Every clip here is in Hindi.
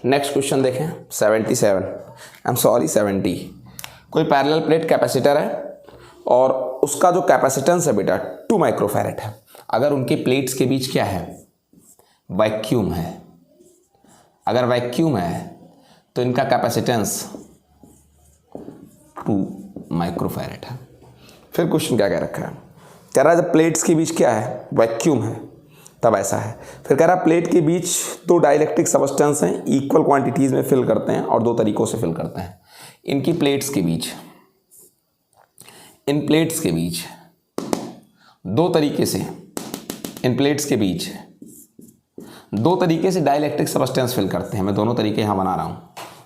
नेक्स्ट क्वेश्चन देखें 77, आई एम सॉरी 70। कोई पैरेलल प्लेट कैपेसिटर है और उसका जो कैपेसिटेंस है बेटा 2 माइक्रोफैरेड है। अगर उनके प्लेट्स के बीच क्या है, वैक्यूम है, अगर वैक्यूम है तो इनका कैपेसिटेंस 2 माइक्रोफैरेड है। फिर क्वेश्चन क्या कह रखा है, कह रहा है जब प्लेट्स के बीच क्या है, वैक्यूम है, तब ऐसा है। फिर कह रहा है प्लेट के बीच 2 डाइलेक्ट्रिक सबस्टेंस हैं, इक्वल क्वांटिटीज में फिल करते हैं और 2 तरीकों से फिल करते हैं। इनकी प्लेट्स के बीच, इन प्लेट्स के बीच 2 तरीके से, इन प्लेट्स के बीच 2 तरीके से डाइलेक्ट्रिक सबस्टेंस फिल करते हैं। मैं दोनों तरीके यहां बना रहा हूं।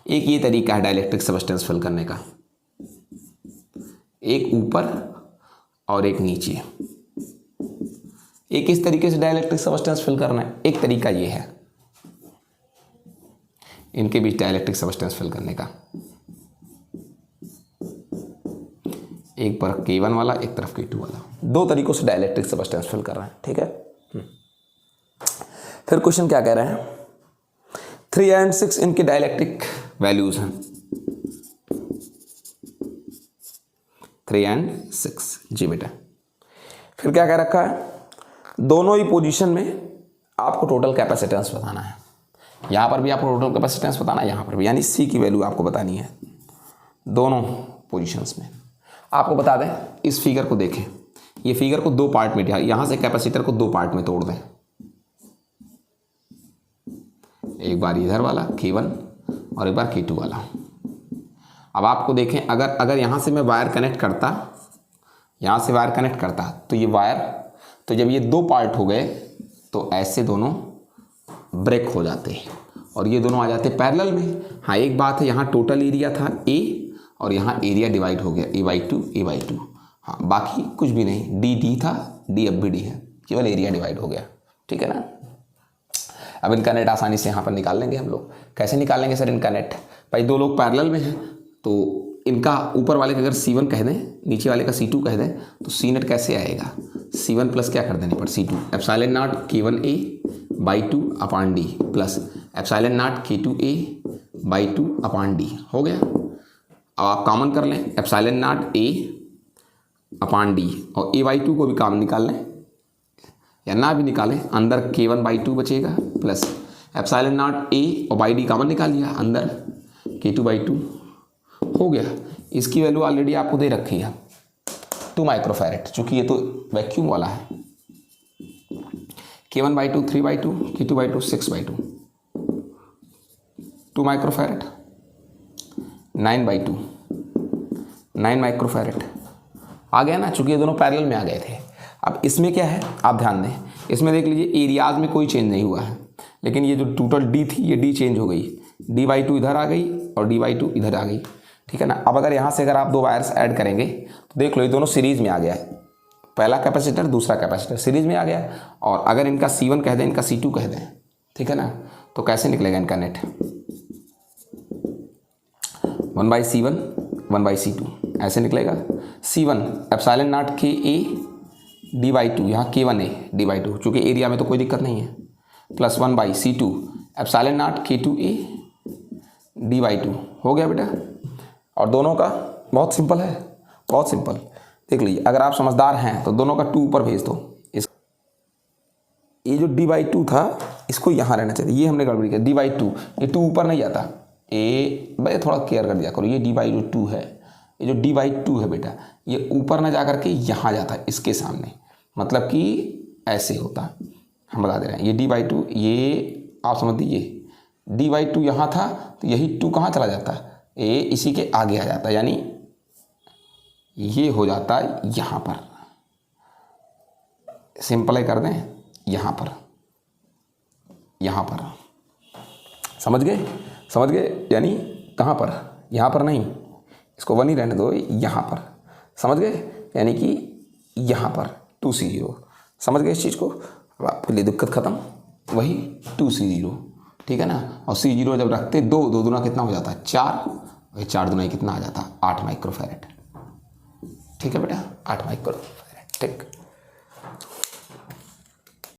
एक ये तरीका है डाइलेक्ट्रिक सबस्टेंस फिल करने का, एक ऊपर और एक नीचे। एक इस तरीके से डाइलेक्ट्रिक सबस्टेंस फिल करना है, एक तरीका ये है इनके बीच डाइलेक्ट्रिक सबस्टेंस फिल करने का। एक पर K1 वाला, एक तरफ K2 वाला, 2 तरीकों से डाइलेक्ट्रिक सबस्टेंस फिल कर रहे हैं, ठीक है। फिर क्वेश्चन क्या कह रहे हैं, 3 and 6 इनके डाइलेक्ट्रिक वैल्यूज हैं, 3 and 6 जी बेटा। फिर क्या कह रखा है, दोनों ही पोजीशन में आपको टोटल कैपेसिटेंस बताना है। यहाँ पर भी आपको टोटल कैपेसिटेंस बताना है, यहाँ पर भी, यानी C की वैल्यू आपको बतानी है दोनों पोजीशंस में। आपको बता दें, इस फिगर को देखें, ये फिगर को 2 पार्ट में, यहाँ से कैपेसिटर को 2 पार्ट में तोड़ दें। एक बार इधर वाला K1 और एक बार K2 वाला। अब आपको देखें, अगर यहाँ से मैं वायर कनेक्ट करता, यहाँ से वायर कनेक्ट करता तो ये वायर, तो जब ये 2 पार्ट हो गए तो ऐसे दोनों ब्रेक हो जाते और ये दोनों आ जाते पैरेलल में। हाँ एक बात है, यहाँ टोटल एरिया था A और यहाँ एरिया डिवाइड हो गया A/2। हाँ बाकी कुछ भी नहीं, D था, D अब भी D है, केवल एरिया डिवाइड हो गया, ठीक है ना। अब इनका नेट आसानी से यहाँ पर निकाल लेंगे हम लोग। कैसे निकाल लेंगे सर इनका नेट, भाई 2 लोग पैरेलल में हैं तो इनका ऊपर वाले का अगर C1 कह दें, नीचे वाले का C2 कह दें, तो C नेट कैसे आएगा, C1 प्लस क्या कर देने पर C2, epsilon not K1A/2 upon D plus epsilon not K2A/2 upon D हो गया। अब आप कॉमन कर लें, epsilon not A upon D और A/2 को भी कॉमन निकाल लें या ना भी निकालें, अंदर K1/2 बचेगा प्लस एप्सिलॉन नॉट A और बाई D कॉमन निकाल लिया, अंदर K2/2 हो गया। इसकी वैल्यू ऑलरेडी आपको दे रखी है 2 माइक्रोफैरेड, चूंकि ये तो वैक्यूम वाला है। K1/2 3/2, K2/2 6/2, 2 माइक्रोफैरेड 9/2, 9 माइक्रोफैरेड आ गया ना, चूंकि ये दोनों पैरेलल में आ गए थे। अब इसमें क्या है, आप ध्यान दें, इसमें देख लीजिए एरियाज में कोई चेंज नहीं हुआ है, लेकिन ये जो टोटल D थी, ये D चेंज हो गई, D/2 इधर आ गई और D/2 इधर आ गई, ठीक है ना। अब अगर यहाँ से अगर आप 2 वायर्स ऐड करेंगे तो देख लो ये दोनों सीरीज में आ गया है, पहला कैपेसिटर दूसरा कैपेसिटर सीरीज में आ गया। और अगर इनका C1 कह दें, इनका C2 कह दें, ठीक है ना, तो कैसे निकलेगा इनका नेट, 1/C1 1/C2 ऐसे निकलेगा। C1 एप्सिलॉन नॉट KA/2, यहाँ K1A D/2, चूँकि एरिया में तो कोई दिक्कत नहीं है, plus 1/C2 epsilon not K2A D/2 हो गया बेटा। और दोनों का बहुत सिंपल है, बहुत सिंपल, देख लीजिए, अगर आप समझदार हैं तो दोनों का 2 ऊपर भेज दो। ये जो D/2 था इसको यहाँ रहना चाहिए, ये हमने गड़बड़ी किया, D/2 ये 2 ऊपर नहीं जाता, भाई थोड़ा केयर कर दिया करो, ये D/2 है, ये जो D/2 है बेटा ये ऊपर ना जा करके यहाँ जाता है इसके सामने, मतलब कि ऐसे होता, हम बता दे रहे हैं। ये D/2, ये आप समझ दीजिए, D/2 यहाँ था तो यही 2 कहाँ चला जाता है, ये इसी के आगे आ जाता है, यानी ये हो जाता है यहाँ पर, सिंपल कर दें, यहाँ पर, यहाँ पर, समझ गए, समझ गए, यानी कहाँ पर, यहाँ पर नहीं, इसको 1 ही रहने दो, यहाँ पर, समझ गए, यानी कि यहाँ पर 2C0, समझ गए इस चीज़ को। अब आपके लिए दिक्कत खत्म, वही 2C0, ठीक है ना। और C0 जब रखते 2 दूना कितना हो जाता है 4, वही 4 दूना कितना आ जाता है 8 माइक्रोफैरेड, ठीक है बेटा, 8 माइक्रोफैरेड, ठीक।